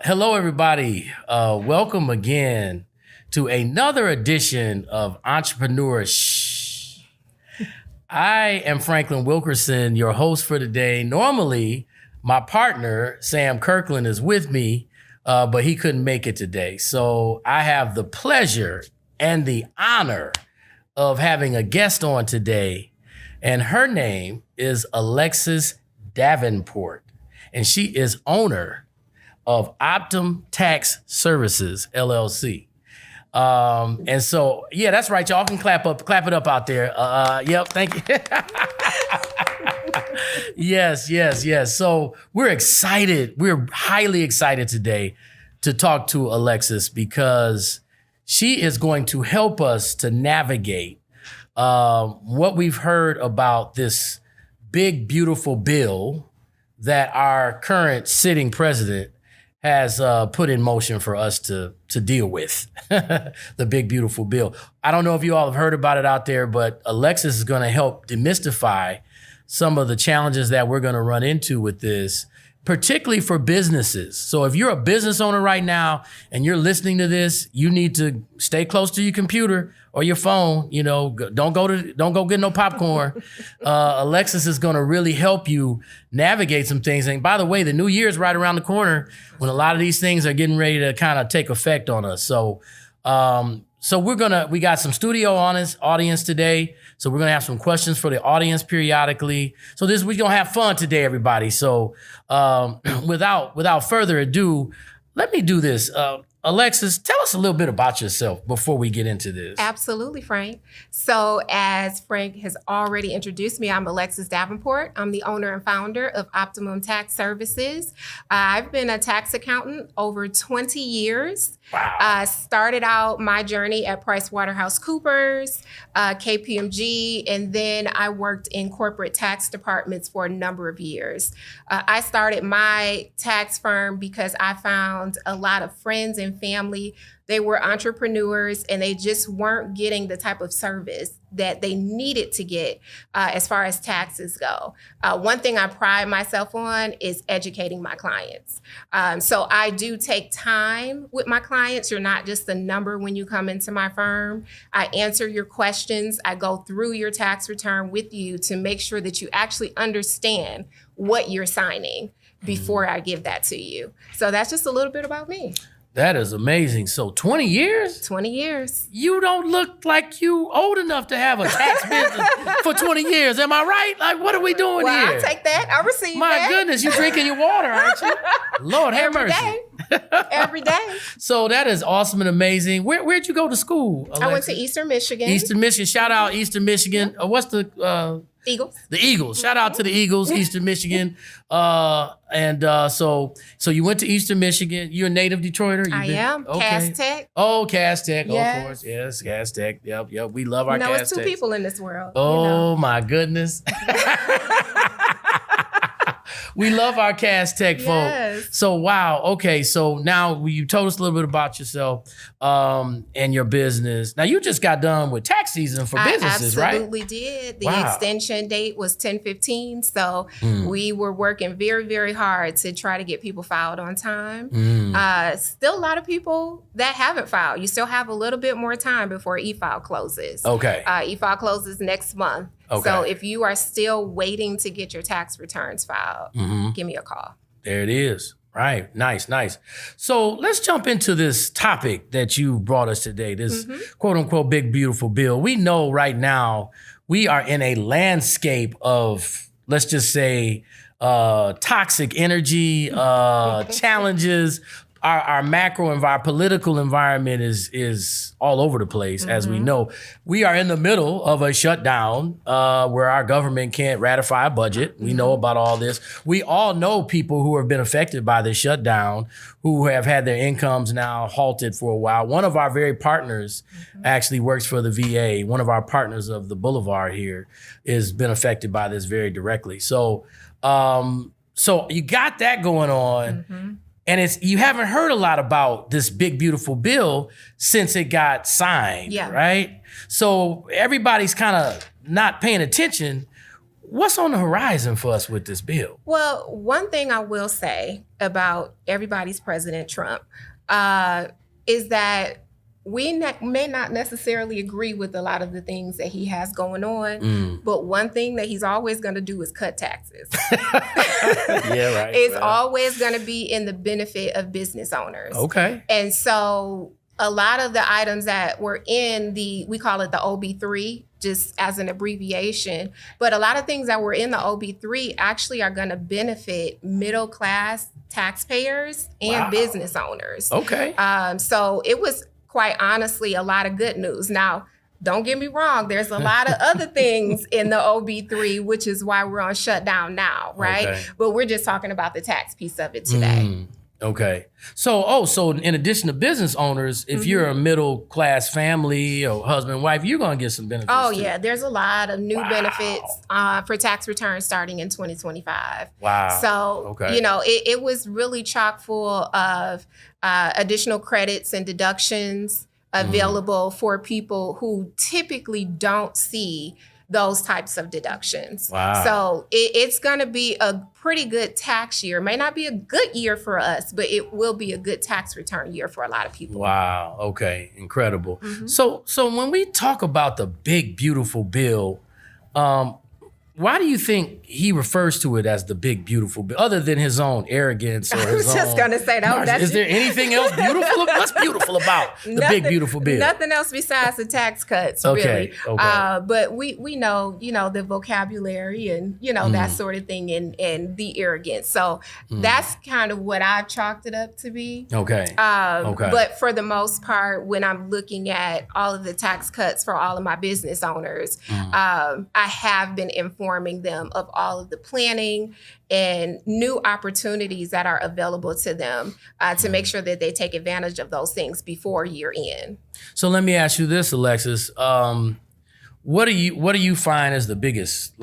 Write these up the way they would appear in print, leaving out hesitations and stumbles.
Hello, everybody. Welcome again to another edition of EntrepreneurShxt. I am Franklin Wilkerson, your host for today. Normally, my partner, Sam Kirkland, is with me, but he couldn't make it today. So I have the pleasure and the honor of having a guest on today, and her name is Alexis Davenport, and she is owner of Optimum Tax Services, LLC. And so, yeah, that's right. Y'all can clap it up out there. Yep, thank you. Yes. So we're excited. We're highly excited today to talk to Alexis because she is going to help us to navigate what we've heard about this big, beautiful bill that our current sitting president has put in motion for us to deal with, the big, beautiful bill. I don't know if you all have heard about it out there, but Alexis is going to help demystify some of the challenges that we're going to run into with this, particularly for businesses. So if you're a business owner right now and you're listening to this, you need to stay close to your computer or your phone. You know, don't go get no popcorn. Alexis is going to really help you navigate some things. And by the way, the new year is right around the corner when a lot of these things are getting ready to kind of take effect on us. So we got some studio audience today. So we're going to have some questions for the audience periodically. So we're going to have fun today, everybody. So without further ado, let me do this. Alexis, tell us a little bit about yourself before we get into this. Absolutely, Frank. So as Frank has already introduced me, I'm Alexis Davenport. I'm the owner and founder of Optimum Tax Services. I've been a tax accountant over 20 years. Wow. I started out my journey at PricewaterhouseCoopers, KPMG, and then I worked in corporate tax departments for a number of years. I started my tax firm because I found a lot of friends and family. They were entrepreneurs and they just weren't getting the type of service that they needed to get as far as taxes go. One thing I pride myself on is educating my clients. So I do take time with my clients. You're not just a number when you come into my firm. I answer your questions. I go through your tax return with you to make sure that you actually understand what you're signing before I give that to you. So that's just a little bit about me. That is amazing. So 20 years? 20 years. You don't look like you old enough to have a tax business for 20 years. Am I right? Like, what are we doing here? I'll take that. I receive that. My goodness, you drinking your water, aren't you? Lord have mercy. Every day. So that is awesome and amazing. Where'd you go to school, Alexis? I went to Eastern Michigan. Eastern Michigan. Shout out Eastern Michigan. What's the... Eagles. The Eagles. Shout out to the Eagles, Eastern Michigan. So you went to Eastern Michigan. You're a native Detroiter? I am. Okay. Cass Tech. Oh, Cass Tech. Yes. Of course. Yes, Cass Tech. Yep. We love our Cass Tech. It's two people in this world. Oh, my goodness. We love our Cass Tech Yes. folk. So, wow. Okay. So now you told us a little bit about yourself and your business. Now, you just got done with tax season for businesses, right? I absolutely did. The extension date was 10/15. So we were working very, very hard to try to get people filed on time. Still a lot of people that haven't filed. You still have a little bit more time before e-file closes. Okay. E-file closes next month. Okay. So if you are still waiting to get your tax returns filed, give me a call. There it is. Right. Nice. So let's jump into this topic that you brought us today, this quote unquote big, beautiful bill. We know right now we are in a landscape of, let's just say, toxic energy, challenges. Our macro and our political environment is all over the place, as we know. We are in the middle of a shutdown where our government can't ratify a budget. We know about all this. We all know people who have been affected by this shutdown, who have had their incomes now halted for a while. One of our very partners actually works for the VA. One of our partners of the Boulevard here has been affected by this very directly. So you got that going on. And you haven't heard a lot about this big, beautiful bill since it got signed, right? So everybody's kind of not paying attention. what's on the horizon for us with this bill? Well, one thing I will say about everybody's President Trump is that we may not necessarily agree with a lot of the things that he has going on, but one thing that he's always going to do is cut taxes. Yeah, right. It's always going to be in the benefit of business owners. Okay. And so a lot of the items that were in we call it the OB3, just as an abbreviation, but a lot of things that were in the OB3 actually are going to benefit middle class taxpayers and business owners. Okay. So it was quite honestly a lot of good news. Now, don't get me wrong, there's a lot of other things in the OB3, which is why we're on shutdown now, right? Okay. But we're just talking about the tax piece of it today. Okay. So in addition to business owners, if you're a middle class family or husband, wife, you're going to get some benefits. Oh, too. yeah. There's a lot of new benefits for tax returns starting in 2025. Wow. So, it was really chock full of additional credits and deductions available for people who typically don't see those types of deductions. Wow. So it's going to be a pretty good tax year. May not be a good year for us, but it will be a good tax return year for a lot of people. Wow. Okay. Incredible. So when we talk about the big, beautiful bill, why do you think he refers to it as the big, beautiful bill, other than his own arrogance or his I was just going to say that. Is there anything else beautiful? What's beautiful about the big, beautiful bill? Nothing else besides the tax cuts, really. But we know, the vocabulary and, that sort of thing and the arrogance. So that's kind of what I've chalked it up to be. Okay. But for the most part, when I'm looking at all of the tax cuts for all of my business owners, I have been informing them of all of the planning and new opportunities that are available to them to make sure that they take advantage of those things before year end. So let me ask you this, Alexis. What do you find as the biggest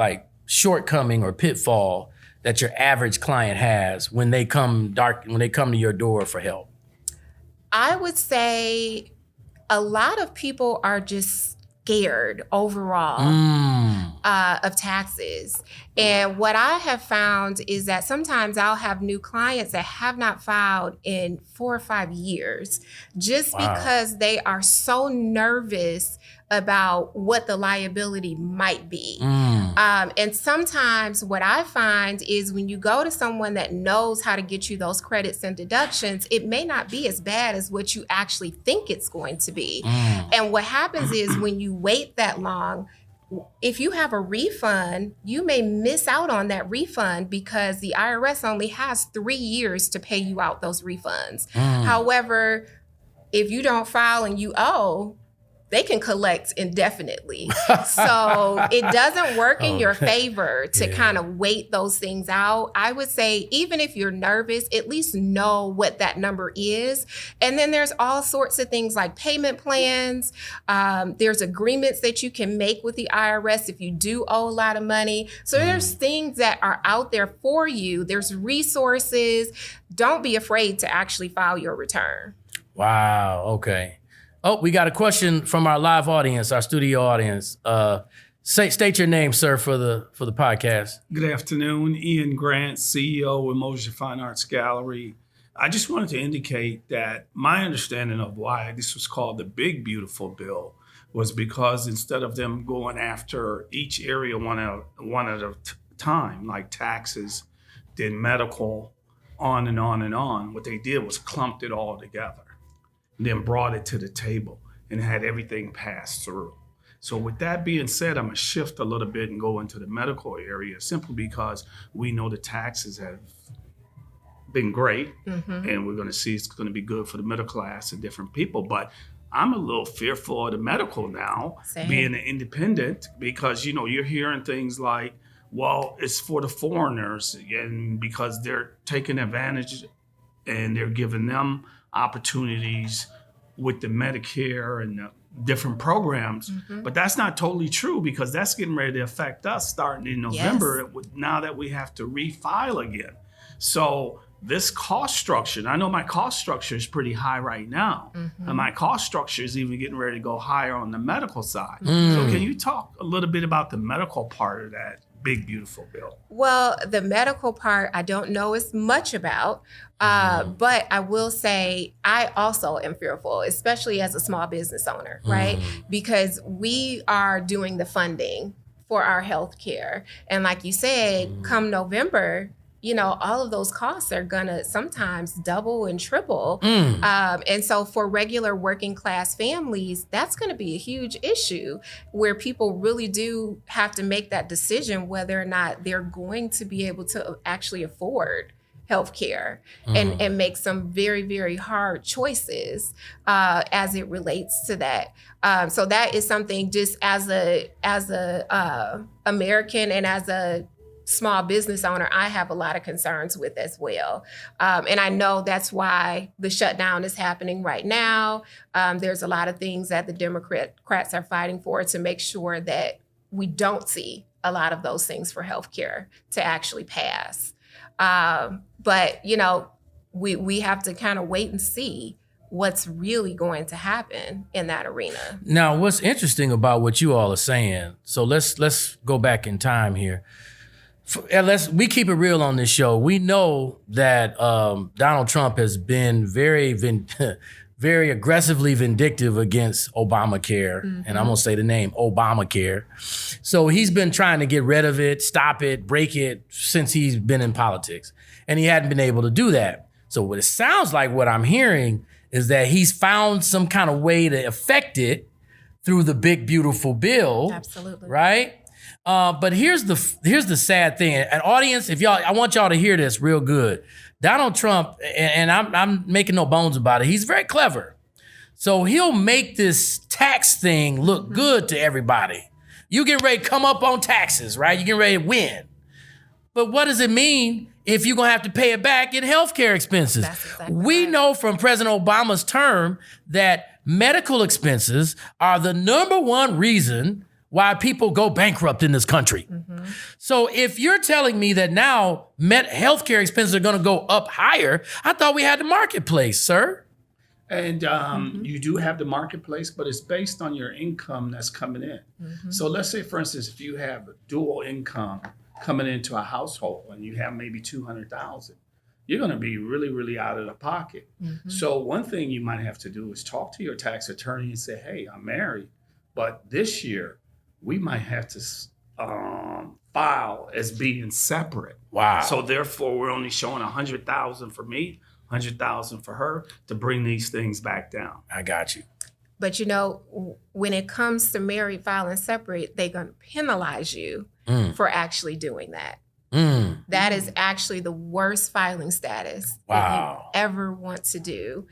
shortcoming or pitfall that your average client has when they come to your door for help? I would say a lot of people are just scared overall of taxes. And what I have found is that sometimes I'll have new clients that have not filed in 4 or 5 years just because they are so nervous about what the liability might be. And sometimes what I find is when you go to someone that knows how to get you those credits and deductions, it may not be as bad as what you actually think it's going to be. And what happens is when you wait that long, if you have a refund, you may miss out on that refund because the IRS only has 3 years to pay you out those refunds. However, if you don't file and you owe, they can collect indefinitely. So it doesn't work in your favor to kind of wait those things out. I would say, even if you're nervous, at least know what that number is. And then there's all sorts of things like payment plans. There's agreements that you can make with the IRS if you do owe a lot of money. So there's things that are out there for you. There's resources. Don't be afraid to actually file your return. Wow. Okay. Oh, we got a question from our live audience, our studio audience. State your name, sir, for the podcast. Good afternoon, Ian Grant, CEO of Emotion Fine Arts Gallery. I just wanted to indicate that my understanding of why this was called the Big Beautiful Bill was because instead of them going after each area one at a time, like taxes, then medical, on and on and on, what they did was clumped it all together. Then brought it to the table and had everything pass through. So with that being said, I'm gonna shift a little bit and go into the medical area simply because we know the taxes have been great and we're gonna see it's gonna be good for the middle class and different people. But I'm a little fearful of the medical now, being an independent, because you're hearing things like, well, it's for the foreigners and because they're taking advantage and they're giving them opportunities with the Medicare and the different programs. But that's not totally true because that's getting ready to affect us starting in November now that we have to refile again. So this cost structure, I know my cost structure is pretty high right now. And my cost structure is even getting ready to go higher on the medical side. So can you talk a little bit about the medical part of that big, beautiful bill? Well, the medical part, I don't know as much about, but I will say I also am fearful, especially as a small business owner, right? Because we are doing the funding for our health care. And like you said, come November, all of those costs are gonna sometimes double and triple. And so for regular working class families, that's gonna be a huge issue where people really do have to make that decision whether or not they're going to be able to actually afford healthcare and make some very, very hard choices as it relates to that. So that is something just as a American and as a small business owner, I have a lot of concerns with as well. And I know that's why the shutdown is happening right now. There's a lot of things that the Democrats are fighting for to make sure that we don't see a lot of those things for healthcare to actually pass. But, we have to kind of wait and see what's really going to happen in that arena. Now, what's interesting about what you all are saying, so let's go back in time here. We keep it real on this show. We know that Donald Trump has been very aggressively vindictive against Obamacare. And I'm going to say the name, Obamacare. So he's been trying to get rid of it, stop it, break it since he's been in politics. And he hadn't been able to do that. So what it sounds like what I'm hearing is that he's found some kind of way to affect it through the big, beautiful bill. Absolutely. Right? But here's the sad thing. An audience, I want y'all to hear this real good. Donald Trump, and I'm making no bones about it, he's very clever. So he'll make this tax thing look good to everybody. You get ready to come up on taxes, right? You get ready to win. But what does it mean if you're going to have to pay it back in healthcare expenses? That's exactly We right. know from President Obama's term that medical expenses are the number one reason why people go bankrupt in this country. So if you're telling me that now healthcare expenses are going to go up higher, I thought we had the marketplace, sir. And you do have the marketplace, but it's based on your income that's coming in. So let's say, for instance, if you have dual income coming into a household and you have maybe $200,000, you're going to be really, really out of the pocket. So one thing you might have to do is talk to your tax attorney and say, hey, I'm married, but this year we might have to file as being separate. Wow. So therefore, we're only showing $100,000 for me, $100,000 for her to bring these things back down. I got you. But when it comes to married filing separate, they're going to penalize you for actually doing that. That is actually the worst filing status that you ever want to do,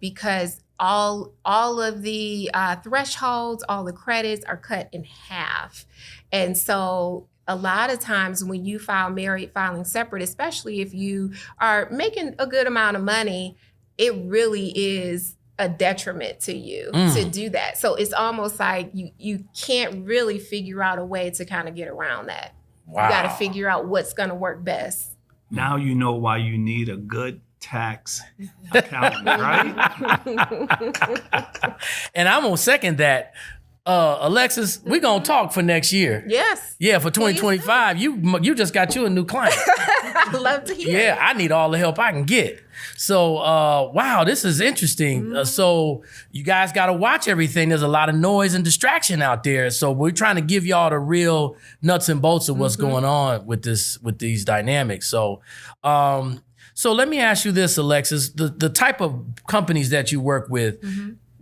because all of the thresholds, all the credits are cut in half. And so a lot of times when you file married filing separate, especially if you are making a good amount of money, it really is a detriment to you to do that. So it's almost like you can't really figure out a way to kind of get around that. Wow. You got to figure out what's going to work best. Now you know why you need a good tax accountant, right? And I'm going to second that. Alexis, we're going to talk for next year. Yes. Yeah, for 2025, you just got you a new client. I'd love to hear. Yeah, I need all the help I can get. So, wow, this is interesting. So you guys got to watch everything. There's a lot of noise and distraction out there. So we're trying to give y'all the real nuts and bolts of what's going on with these dynamics. So, so let me ask you this, Alexis, the type of companies that you work with,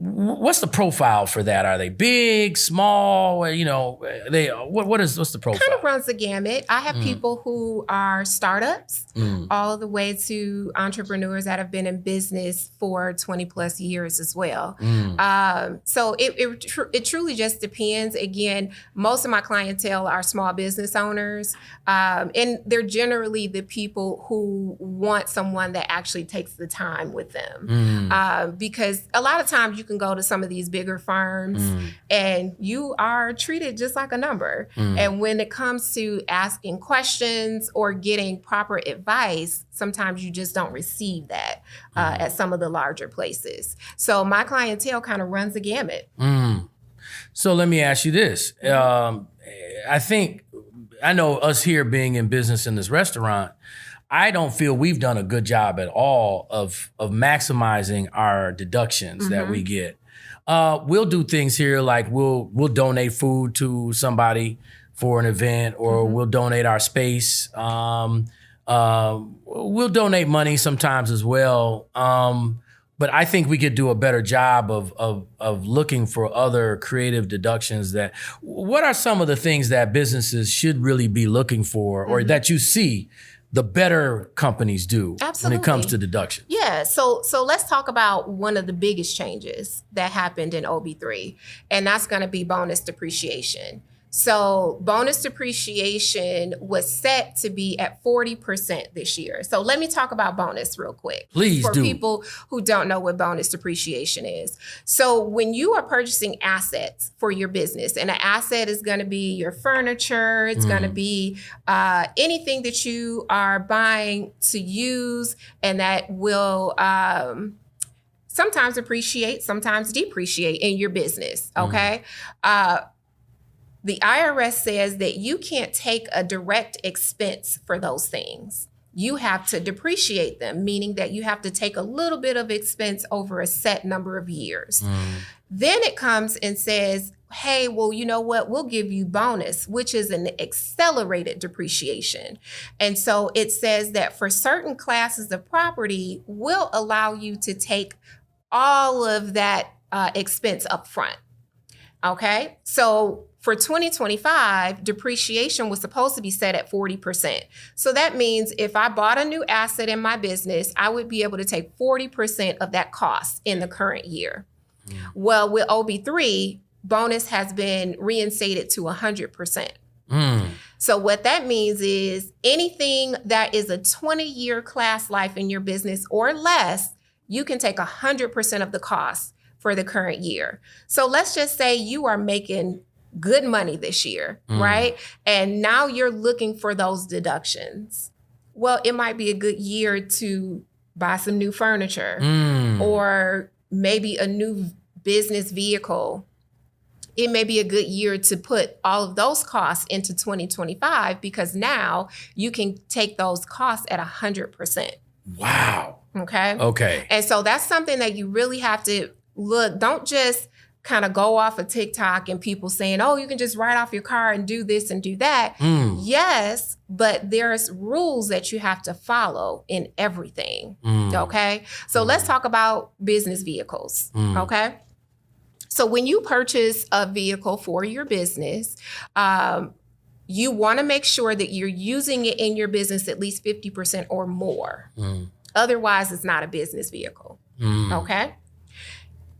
what's the profile for that? Are they big, small? What's the profile? Kind of runs the gamut. I have people who are startups, all the way to entrepreneurs that have been in business for 20 plus years as well. So it truly just depends. Again, most of my clientele are small business owners, and they're generally the people who want someone that actually takes the time with them, because a lot of times you can go to some of these bigger firms and you are treated just like a number. And when it comes to asking questions or getting proper advice, sometimes you just don't receive that at some of the larger places. So my clientele kind of runs the gamut. So let me ask you this. I think I know us here being in business in this restaurant, I don't feel we've done a good job at all of maximizing our deductions that we get. We'll do things here like we'll donate food to somebody for an event, or we'll donate our space. We'll donate money sometimes as well. But I think we could do a better job of looking for other creative deductions. What are some of the things that businesses should really be looking for, or that you see the better companies do when it comes to deductions? Yeah, so let's talk about one of the biggest changes that happened in OB3, and that's going to be bonus depreciation. So bonus depreciation was set to be at 40% this year. So let me talk about bonus real quick. Please for do. people who don't know what bonus depreciation is. So when you are purchasing assets for your business, and an asset is going to be your furniture, it's going to be anything that you are buying to use and that will sometimes appreciate, sometimes depreciate in your business, okay? The IRS says that you can't take a direct expense for those things. You have to depreciate them, meaning that you have to take a little bit of expense over a set number of years. Then it comes and says, hey, well, you know what? We'll give you bonus, which is an accelerated depreciation. And so it says that for certain classes of property, we'll allow you to take all of that expense up front. Okay, so for 2025, depreciation was supposed to be set at 40%. So that means if I bought a new asset in my business, I would be able to take 40% of that cost in the current year. Well, with OB3, bonus has been reinstated to 100%. So what that means is anything that is a 20-year class life in your business or less, you can take 100% of the cost for the current year. So let's just say you are making good money this year, right? And now you're looking for those deductions. Well, it might be a good year to buy some new furniture or maybe a new business vehicle. It may be a good year to put all of those costs into 2025 because now you can take those costs at 100%. Wow. Okay. And so that's something that you really have to look. Don't just kind of go off of TikTok and people saying, oh, you can just write off your car and do this and do that. Yes, but there's rules that you have to follow in everything. Okay. So let's talk about business vehicles. Okay. So when you purchase a vehicle for your business, you want to make sure that you're using it in your business at least 50% or more. Otherwise, it's not a business vehicle. Okay.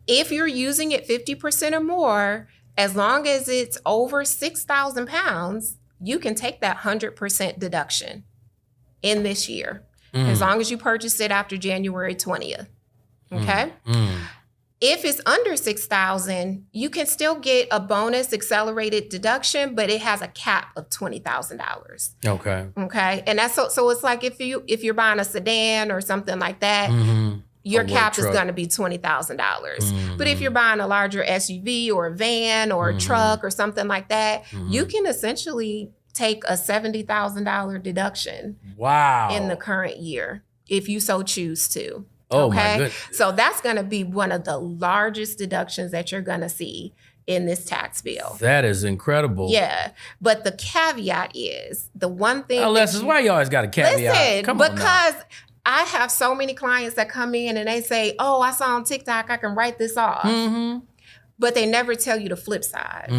If you're using it 50% or more, as long as it's over 6,000 pounds, you can take that 100% deduction in this year, as long as you purchase it after January 20th. Okay. If it's under 6,000, you can still get a bonus accelerated deduction, but it has a cap of $20,000. Okay. Okay. And that's so it's like if you're buying a sedan or something like that, your cap is going to be $20,000. But if you're buying a larger SUV or a van or a truck or something like that, you can essentially take a $70,000 deduction. Wow. In the current year, if you so choose to. Oh, my goodness. So that's going to be one of the largest deductions that you're going to see in this tax bill. That is incredible. Yeah. But the caveat is the one thing. Alexis, why you always got a caveat? Listen, Come on because now. I have so many clients that come in and they say, oh, I saw on TikTok, I can write this off. But they never tell you the flip side.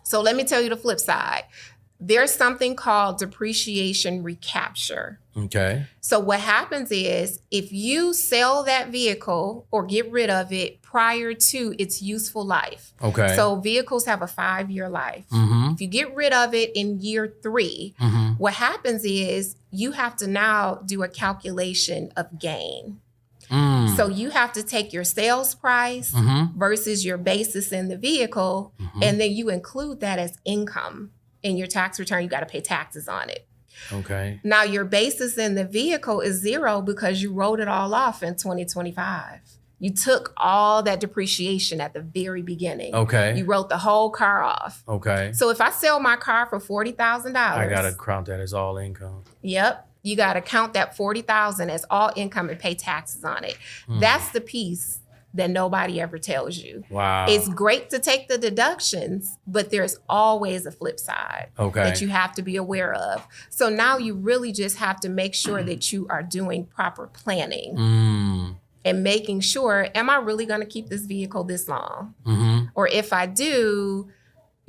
So let me tell you the flip side. There's something called depreciation recapture. Okay. So what happens is if you sell that vehicle or get rid of it prior to its useful life. Okay. So vehicles have a 5-year life. If you get rid of it in year 3, what happens is you have to now do a calculation of gain. So you have to take your sales price versus your basis in the vehicle, and then you include that as income. In your tax return, you got to pay taxes on it. Okay. Now, your basis in the vehicle is 0 because you wrote it all off in 2025. You took all that depreciation at the very beginning. Okay. You wrote the whole car off. Okay. So if I sell my car for $40,000, I gotta count that as all income. Yep. You got to count that $40,000 as all income and pay taxes on it. That's the piece that nobody ever tells you. Wow. It's great to take the deductions, but there's always a flip side that you have to be aware of. So now you really just have to make sure that you are doing proper planning and making sure, am I really going to keep this vehicle this long? Or if I do,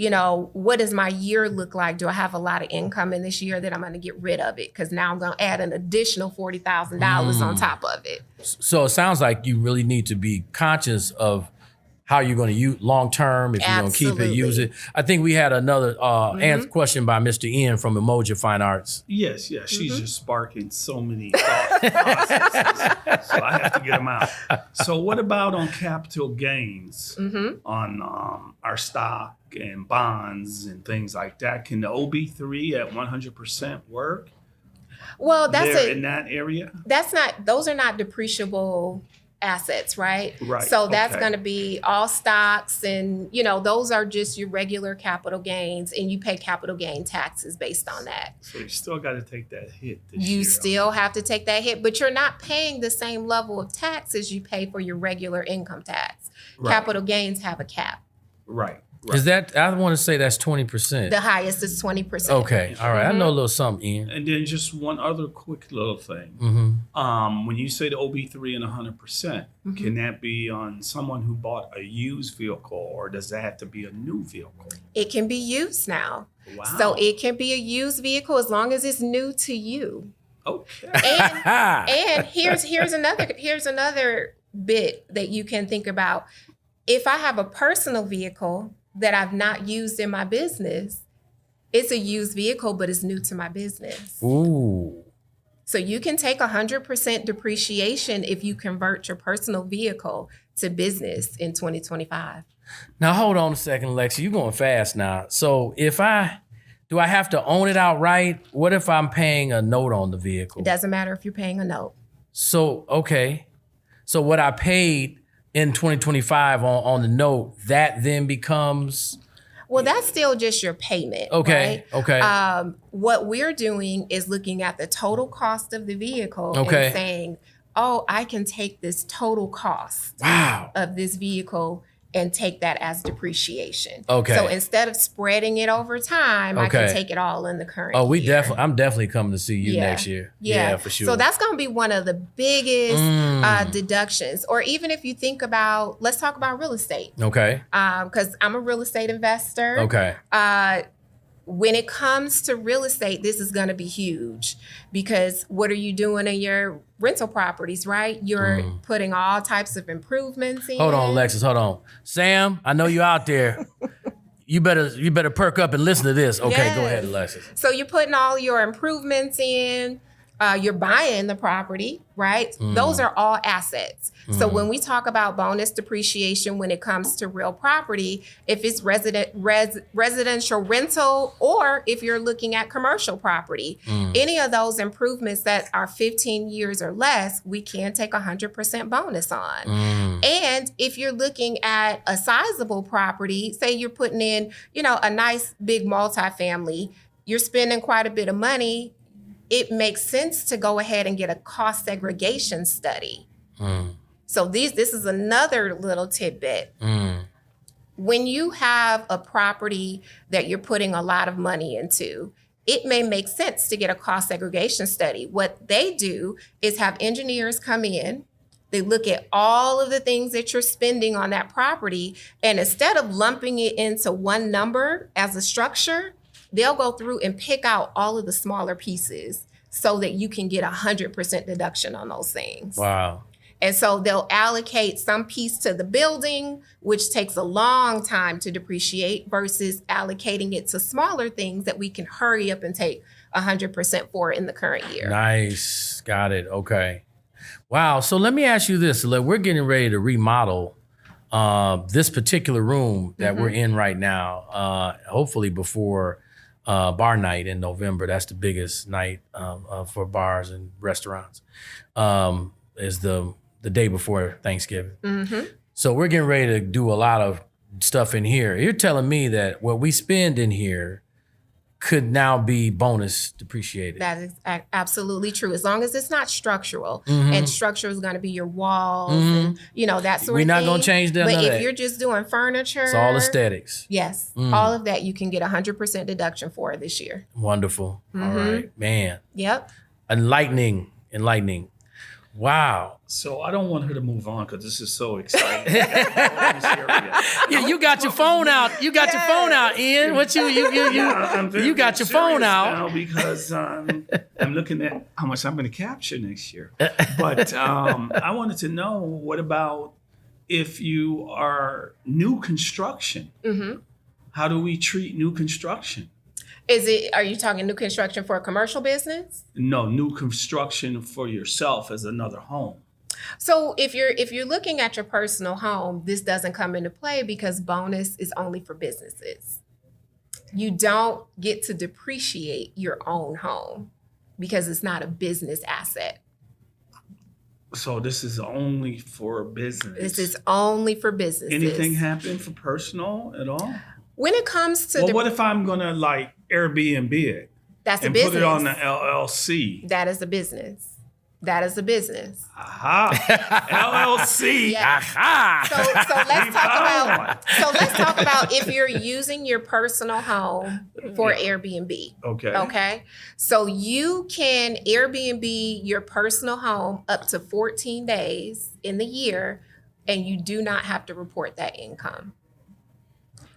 you know, what does my year look like? Do I have a lot of income in this year that I'm going to get rid of it? Because now I'm going to add an additional $40,000 on top of it. So it sounds like you really need to be conscious of how you're going to use long term, if you're going to keep it, use it. I think we had another question by Mr. Ian from Emoji Fine Arts. Yes, she's just sparking so many thought processes, so I have to get them out. So what about on capital gains on our stock and bonds and things like that? Can the OB3 at 100% work? Well, in that area? Those are not depreciable assets, right? Right. So that's going to be all stocks, and you know, those are just your regular capital gains, and you pay capital gain taxes based on that. So you still got to take that hit this year. You still have to take that hit, but you're not paying the same level of tax as you pay for your regular income tax. Right. Capital gains have a cap. Right. Is that, I want to say that's 20%. The highest is 20%. Okay. All right. I know a little something, Ian. And then just one other quick little thing. When you say the OB3 and 100%, can that be on someone who bought a used vehicle, or does that have to be a new vehicle? It can be used now. Wow. So it can be a used vehicle as long as it's new to you. Okay. And here's another bit that you can think about. If I have a personal vehicle that I've not used in my business, it's a used vehicle, but it's new to my business. Ooh. So you can take 100% depreciation if you convert your personal vehicle to business in 2025. Now, hold on a second, Alexis. You're going fast now. So do I have to own it outright? What if I'm paying a note on the vehicle? It doesn't matter if you're paying a note. So, okay. So what I paid in 2025 on the note, that then becomes... Well, that's still just your payment. Okay. Right? Okay. What we're doing is looking at the total cost of the vehicle and saying, oh, I can take this total cost of this vehicle and take that as depreciation. Okay. So instead of spreading it over time, I can take it all in the current year. I'm definitely coming to see you next year. Yeah, for sure. So that's going to be one of the biggest deductions. Or even if you think about, let's talk about real estate. Okay. Because I'm a real estate investor. Okay. When it comes to real estate, this is going to be huge, because what are you doing in your rental properties, right? You're putting all types of improvements in. Hold on, Alexis. Hold on. Sam, I know you're out there. You better perk up and listen to this. Okay, Go ahead, Alexis. So you're putting all your improvements in. You're buying the property, right? Those are all assets. So when we talk about bonus depreciation, when it comes to real property, if it's residential rental, or if you're looking at commercial property, any of those improvements that are 15 years or less, we can take 100% bonus on. And if you're looking at a sizable property, say you're putting in, a nice big multifamily, you're spending quite a bit of money, it makes sense to go ahead and get a cost segregation study. So this is another little tidbit. When you have a property that you're putting a lot of money into, it may make sense to get a cost segregation study. What they do is have engineers come in, they look at all of the things that you're spending on that property, and instead of lumping it into one number as a structure, they'll go through and pick out all of the smaller pieces so that you can get 100% deduction on those things. Wow. And so they'll allocate some piece to the building, which takes a long time to depreciate, versus allocating it to smaller things that we can hurry up and take 100% for in the current year. Nice. Got it. Okay. Wow. So let me ask you this. We're getting ready to remodel this particular room that we're in right now, hopefully before bar night in November. That's the biggest night for bars and restaurants, is the the day before Thanksgiving. Mm-hmm. So we're getting ready to do a lot of stuff in here. You're telling me that what we spend in here could now be bonus depreciated. That is absolutely true. As long as it's not structural, Mm-hmm. and structure is going to be your walls and, that sort We're of thing. not going to change that. But none of if that. you're just doing furniture. It's all aesthetics. Yes. All of that you can get 100% deduction for this year. Wonderful. All right, man. Yep. Enlightening. Wow. So I don't want her to move on because this is so exciting. Yeah, You got your phone out. You got your phone out, Ian. What you got your phone out now because I'm looking at how much I'm going to capture next year. But I wanted to know, what about if you are new construction? Mm-hmm. How do we treat new construction? Are you talking new construction for a commercial business? No, new construction for yourself as another home. So if you're looking at your personal home, this doesn't come into play because bonus is only for businesses. You don't get to depreciate your own home because it's not a business asset. So this is only for business. This is only for businesses. Anything happen for personal at all? When it comes to Well, what if I'm gonna like Airbnb it that's a and business. put it on the LLC? That is a business. That is a business. Aha, LLC. Yeah. Aha. So let's talk about if you're using your personal home for Airbnb. Okay. Okay. So you can Airbnb your personal home up to 14 days in the year, and you do not have to report that income.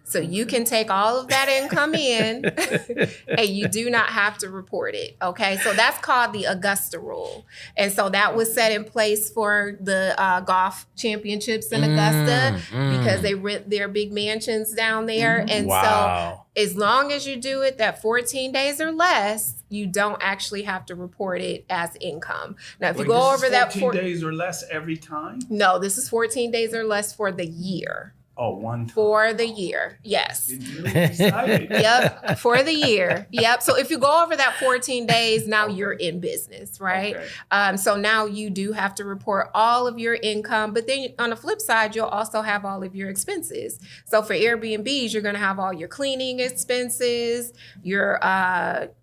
So you can take all of that income in and you do not have to report it. Okay. So that's called the Augusta rule. And so that was set in place for the golf championships in Augusta because they rent their big mansions down there. And Wow. so as long as you do it that 14 days or less, you don't actually have to report it as income. Now, if you go over that 14 days or less every time? No, this is 14 days or less for the year. Oh, one time. For the year, yes. You're really excited. Yep, for the year. Yep. So if you go over that 14 days, now you're in business, right? Okay. So now you do have to report all of your income, but then on the flip side, you'll also have all of your expenses. So for Airbnbs, you're going to have all your cleaning expenses, your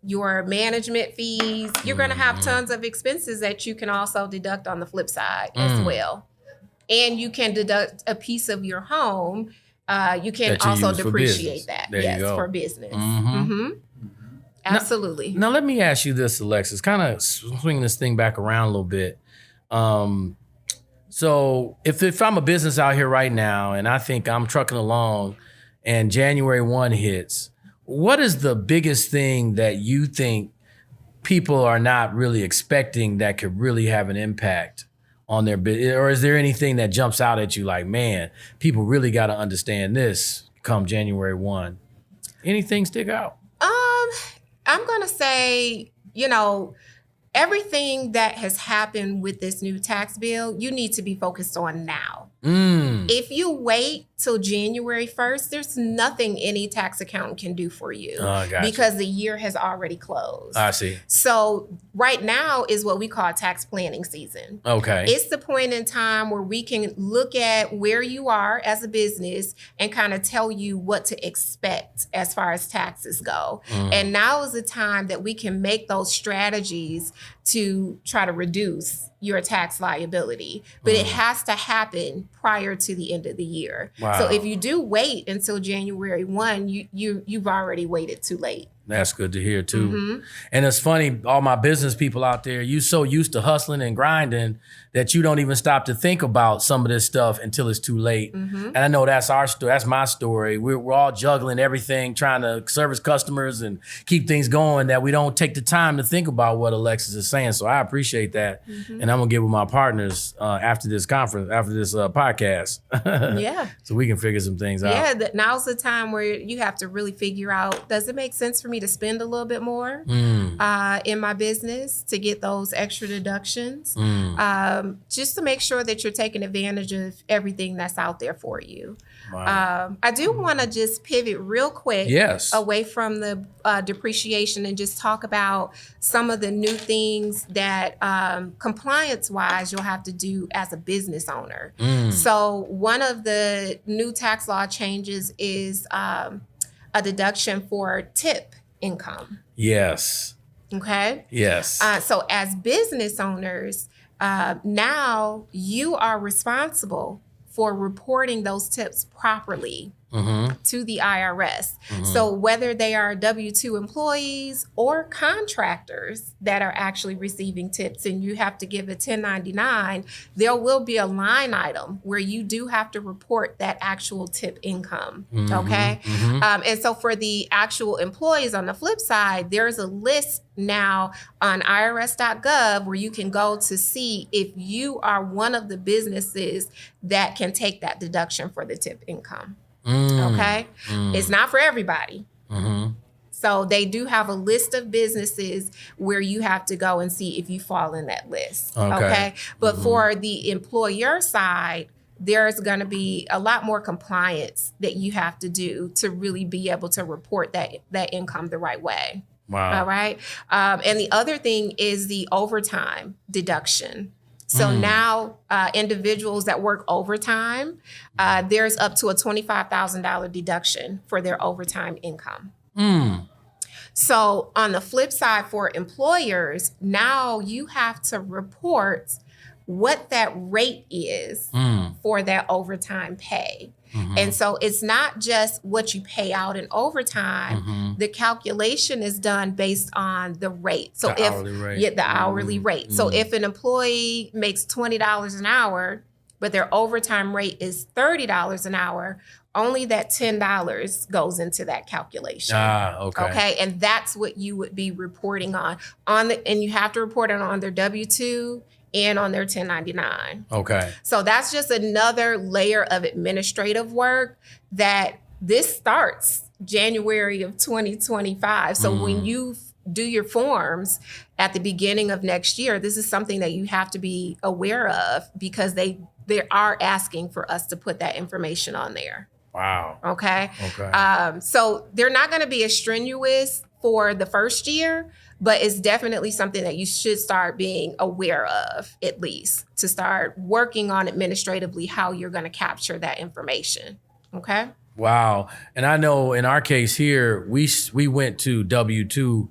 management fees. You're going to have tons of expenses that you can also deduct on the flip side as well. And you can deduct a piece of your home. You can That you also use for depreciate business. that. There you Yes, go. for business. Mhm. Absolutely. Now let me ask you this, Alexis. Kind of swing this thing back around a little bit. So if I'm a business out here right now and I think I'm trucking along and January 1 hits, what is the biggest thing that you think people are not really expecting that could really have an impact on their business? Or is there anything that jumps out at you like, man, people really got to understand this come January 1? Anything stick out? I'm going to say, everything that has happened with this new tax bill, you need to be focused on now. If you wait till January 1st, there's nothing any tax accountant can do for you Gotcha. because the year has already closed. I see. So right now is what we call tax planning season. Okay. It's the point in time where we can look at where you are as a business and kind of tell you what to expect as far as taxes go. And now is the time that we can make those strategies to try to reduce your tax liability. But it has to happen prior to the end of the year. Wow. So if you do wait until January 1, you've already waited too late. That's good to hear too. And it's funny, all my business people out there, you so used to hustling and grinding that you don't even stop to think about some of this stuff until it's too late. And I know that's our story. That's my story. We're all juggling everything, trying to service customers and keep things going, that we don't take the time to think about what Alexis is saying. So I appreciate that. And I'm gonna get with my partners after this conference, after this podcast. Yeah. So we can figure some things out. Yeah, now's the time where you have to really figure out, does it make sense for me me to spend a little bit more in my business to get those extra deductions, just to make sure that you're taking advantage of everything that's out there for you. Wow. I do want to just pivot real quick Yes. away from the depreciation and just talk about some of the new things that compliance-wise you'll have to do as a business owner. So one of the new tax law changes is a deduction for tip income. Yes. Okay? Yes. So as business owners, now you are responsible for reporting those tips properly to the IRS. So whether they are W-2 employees or contractors that are actually receiving tips and you have to give a 1099, there will be a line item where you do have to report that actual tip income, okay? And so for the actual employees on the flip side, there's a list now on irs.gov where you can go to see if you are one of the businesses that can take that deduction for the tip income. Okay? It's not for everybody. So they do have a list of businesses where you have to go and see if you fall in that list. Okay? But for the employer side, there's going to be a lot more compliance that you have to do to really be able to report that income the right way. Wow. All right. And the other thing is the overtime deduction. So now individuals that work overtime, there's up to a $25,000 deduction for their overtime income. So on the flip side for employers, now you have to report what that rate is for that overtime pay. And so it's not just what you pay out in overtime. The calculation is done based on the rate. So The hourly rate. Yeah, the hourly rate. So if an employee makes $20 an hour, but their overtime rate is $30 an hour, only that $10 goes into that calculation. Okay. And that's what you would be reporting on and you have to report it on their W-2 and on their 1099. Okay. So that's just another layer of administrative work that this starts January of 2025. So when you do your forms at the beginning of next year, this is something that you have to be aware of because they are asking for us to put that information on there. Wow. Okay. Okay. So they're not going to be as strenuous for the first year, but it's definitely something that you should start being aware of, at least, to start working on administratively how you're going to capture that information. Okay. Wow. And I know in our case here, we went to W-2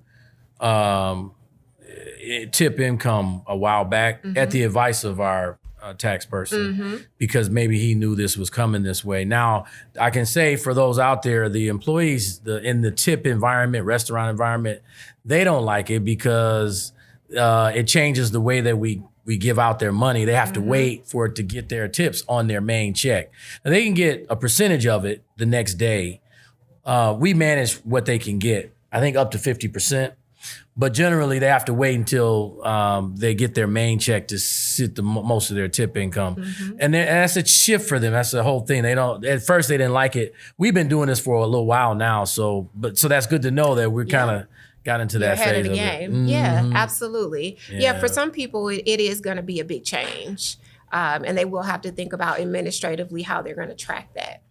tip income a while back at the advice of our tax person because maybe he knew this was coming this way. Now, I can say for those out there, the employees in the tip environment, restaurant environment, they don't like it because it changes the way that we give out their money. They have to wait for it to get their tips on their main check. Now, they can get a percentage of it the next day. We manage what they can get, I think up to 50%. But generally, they have to wait until they get their main check to sit most of their tip income. And that's a shift for them. That's the whole thing. At first, they didn't like it. We've been doing this for a little while now. So that's good to know that we're kind of got into that ahead phase of the game. it. Yeah, absolutely. Yeah. For some people, it is going to be a big change. And they will have to think about administratively how they're going to track that.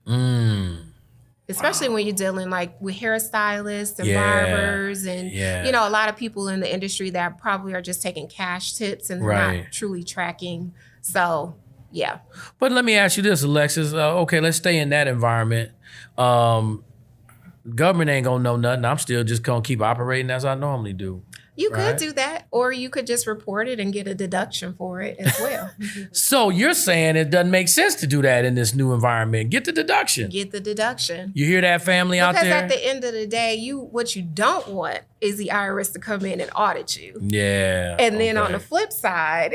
Especially when you're dealing like with hairstylists and barbers and, a lot of people in the industry that probably are just taking cash tips and they're not truly tracking. So, yeah. But let me ask you this, Alexis. Okay, let's stay in that environment. Government ain't gonna know nothing. I'm still just gonna keep operating as I normally do. You could do that, or you could just report it and get a deduction for it as well. So you're saying it doesn't make sense to do that in this new environment. Get the deduction. Get the deduction. You hear that, family out there? Because at the end of the day, what you don't want is the IRS to come in and audit you. Yeah. And then on the flip side,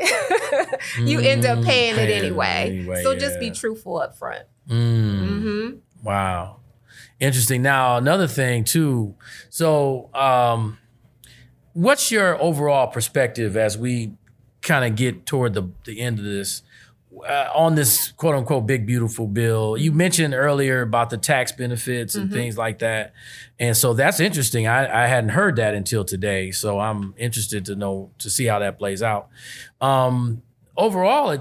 you end up paying it anyway. So just be truthful up front. Wow. Interesting. Now, another thing too. So, what's your overall perspective as we kind of get toward the end of this? on this quote unquote big beautiful bill. You mentioned earlier about the tax benefits and things like that, and so that's interesting. I hadn't heard that until today, so I'm interested to see how that plays out. Overall,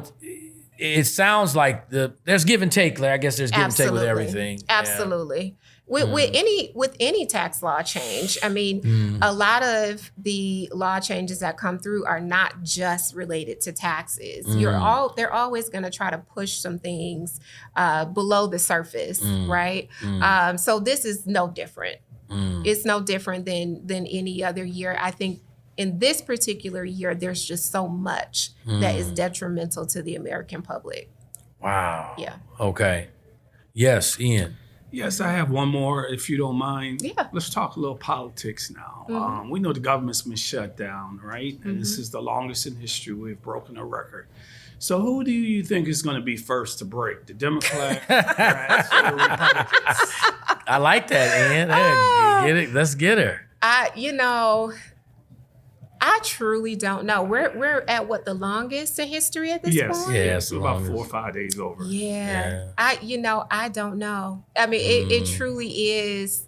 it sounds like there's give and take. I guess there's give and take with everything. Absolutely. With any tax law change, I mean, a lot of the law changes that come through are not just related to taxes. They're always going to try to push some things below the surface, right? So this is no different. It's no different than any other year. I think in this particular year, there's just so much that is detrimental to the American public. Wow. Yeah. Okay. Yes, Ian. Yes, I have one more, if you don't mind. Yeah. Let's talk a little politics now. We know the government's been shut down, right? And this is the longest in history we've broken a record. So who do you think is going to be first to break? The Democrats or the Republicans? I like that, Ian. Hey, get it. Let's get her. I truly don't know. We're at the longest in history at this point? Yes, about 4 or 5 days over. Yeah. I don't know. I mean, it truly is.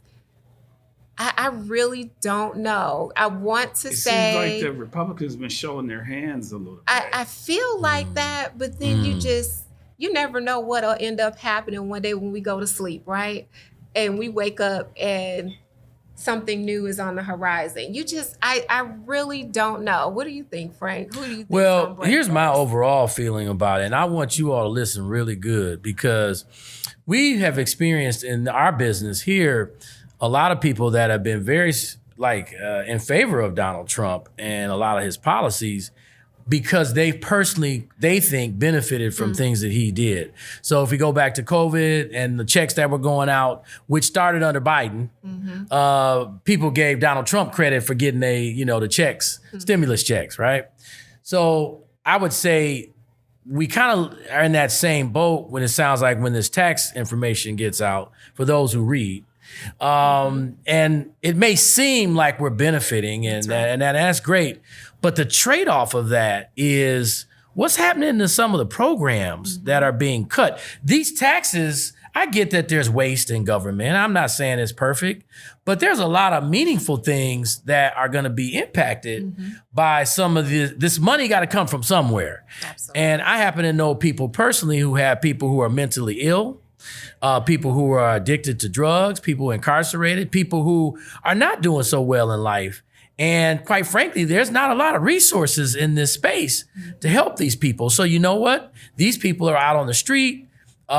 I really don't know. I want to say. It seems like the Republicans have been showing their hands a little bit. I feel like that, but then you never know what'll end up happening one day when we go to sleep, right? And we wake up and something new is on the horizon. I really don't know. What do you think, Frank? Who do you think? Well, here's my overall feeling about it. And I want you all to listen really good, because we have experienced in our business here a lot of people that have been very in favor of Donald Trump and a lot of his policies, because they think benefited from things that he did. So if we go back to COVID and the checks that were going out, which started under Biden, people gave Donald Trump credit for getting the checks, stimulus checks, right? So I would say we kind of are in that same boat when it sounds like when this tax information gets out for those who read. And it may seem like we're benefiting and that's great. But the trade-off of that is what's happening to some of the programs that are being cut. These taxes, I get that there's waste in government. I'm not saying it's perfect, but there's a lot of meaningful things that are going to be impacted by some of this money got to come from somewhere. Absolutely. And I happen to know people personally who have people who are mentally ill, people who are addicted to drugs, people incarcerated, people who are not doing so well in life. And quite frankly, there's not a lot of resources in this space to help these people. So you know what? These people are out on the street. In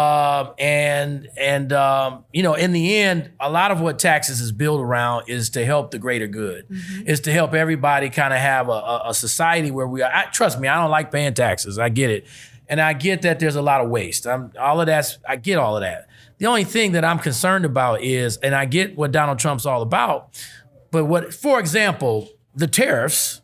the end, a lot of what taxes is built around is to help the greater good, is to help everybody kind of have a society where we are. Trust me, I don't like paying taxes. I get it. And I get that there's a lot of waste. I get all of that. The only thing that I'm concerned about is, and I get what Donald Trump's all about, but for example, the tariffs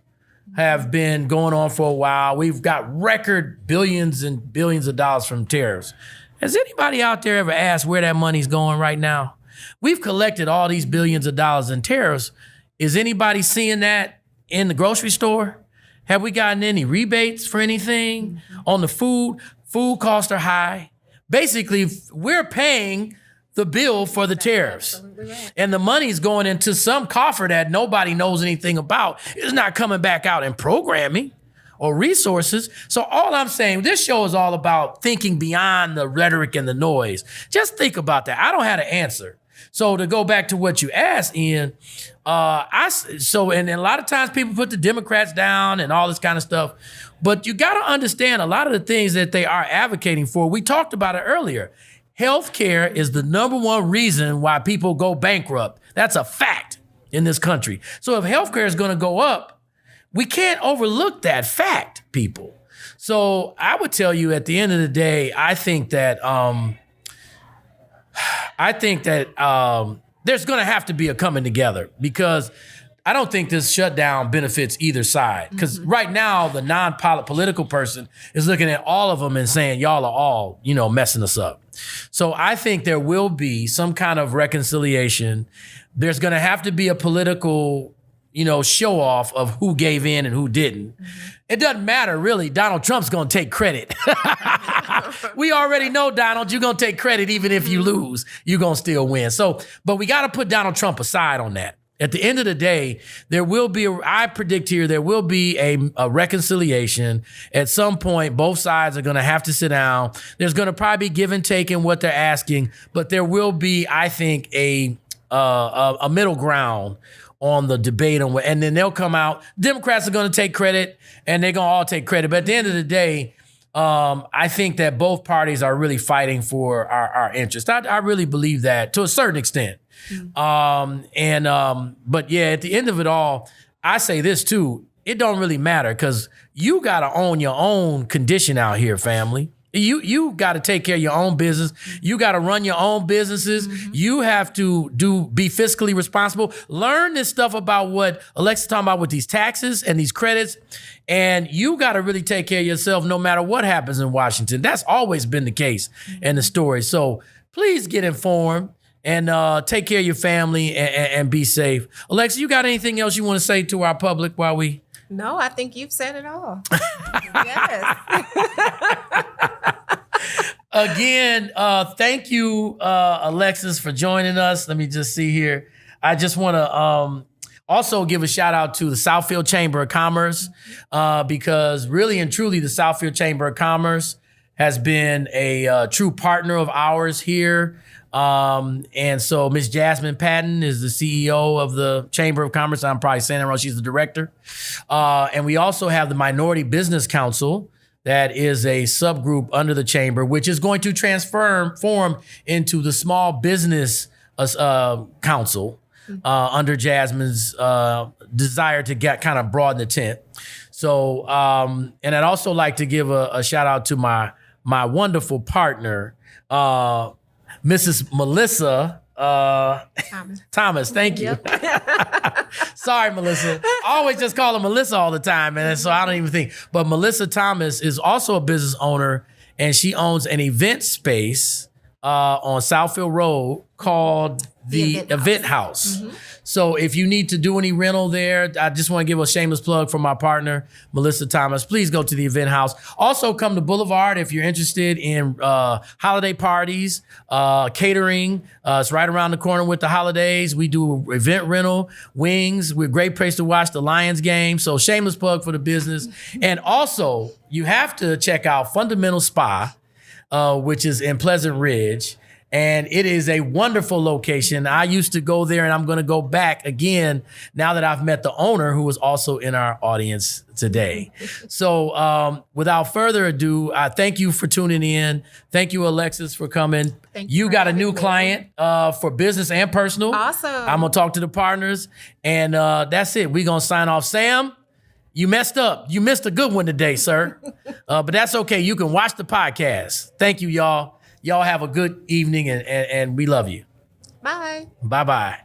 have been going on for a while. We've got record billions and billions of dollars from tariffs. Has anybody out there ever asked where that money's going right now? We've collected all these billions of dollars in tariffs. Is anybody seeing that in the grocery store? Have we gotten any rebates for anything on the food? Food costs are high. Basically, we're paying the bill for the tariffs. Right. And the money's going into some coffer that nobody knows anything about. It's not coming back out in programming or resources. So all I'm saying, this show is all about thinking beyond the rhetoric and the noise. Just think about that. I don't have an answer. So to go back to what you asked, Ian, and a lot of times people put the Democrats down and all this kind of stuff, but you got to understand a lot of the things that they are advocating for. We talked about it earlier. Healthcare is the number one reason why people go bankrupt. That's a fact in this country. So if healthcare is going to go up, we can't overlook that fact, people. So I would tell you at the end of the day, I think that there's going to have to be a coming together, because I don't think this shutdown benefits either side. Because right now, the non-political person is looking at all of them and saying, y'all are all, messing us up. So I think there will be some kind of reconciliation. There's going to have to be a political show off of who gave in and who didn't. It doesn't matter, really. Donald Trump's going to take credit. We already know, Donald, you're going to take credit even if you lose. You're going to still win. But we got to put Donald Trump aside on that. At the end of the day, I predict here, there will be a reconciliation. At some point, both sides are going to have to sit down. There's going to probably be give and take in what they're asking, but there will be, I think, a middle ground on the debate and then they'll come out. Democrats are going to take credit and they're going to all take credit. But at the end of the day, I think that both parties are really fighting for our interest. I really believe that to a certain extent. But yeah, at the end of it all, I say this too, it don't really matter because you got to own your own condition out here, family. You got to take care of your own business. You got to run your own businesses. You have to be fiscally responsible. Learn this stuff about what Alexis talking about with these taxes and these credits. And you got to really take care of yourself no matter what happens in Washington. That's always been the case in the story. So please get informed and take care of your family and be safe. Alexis, you got anything else you want to say to our public while we... No, I think you've said it all. Yes. Again, thank you, Alexis, for joining us. Let me just see here. I just want to also give a shout out to the Southfield Chamber of Commerce because really and truly the Southfield Chamber of Commerce has been a true partner of ours here. And so Miss Jasmine Patton is the CEO of the Chamber of Commerce. I'm probably saying that wrong. She's the director. And we also have the Minority Business Council that is a subgroup under the chamber, which is going to form into the Small Business Council under Jasmine's desire to get kind of broaden the tent. So, and I'd also like to give a shout out to my wonderful partner, Mrs. Melissa Thomas. Thank you. Sorry, Melissa. I always just call her Melissa all the time, and so I don't even think. But Melissa Thomas is also a business owner, and she owns an event space on Southfield Road called the Event House. So if you need to do any rental there, I just want to give a shameless plug for my partner, Melissa Thomas. Please go to the Event House. Also come to Boulevard if you're interested in holiday parties, catering. It's right around the corner with the holidays. We do event rental, wings. We're a great place to watch the Lions game. So shameless plug for the business. And also, you have to check out Fundamental Spa, which is in Pleasant Ridge. And it is a wonderful location. I used to go there and I'm going to go back again now that I've met the owner who was also in our audience today. So without further ado, I thank you for tuning in. Thank you, Alexis, for coming. You got a new client for business and personal. Awesome. I'm going to talk to the partners. And that's it. We're going to sign off. Sam, you messed up. You missed a good one today, sir. But that's okay. You can watch the podcast. Thank you, y'all. Y'all have a good evening and we love you. Bye. Bye-bye.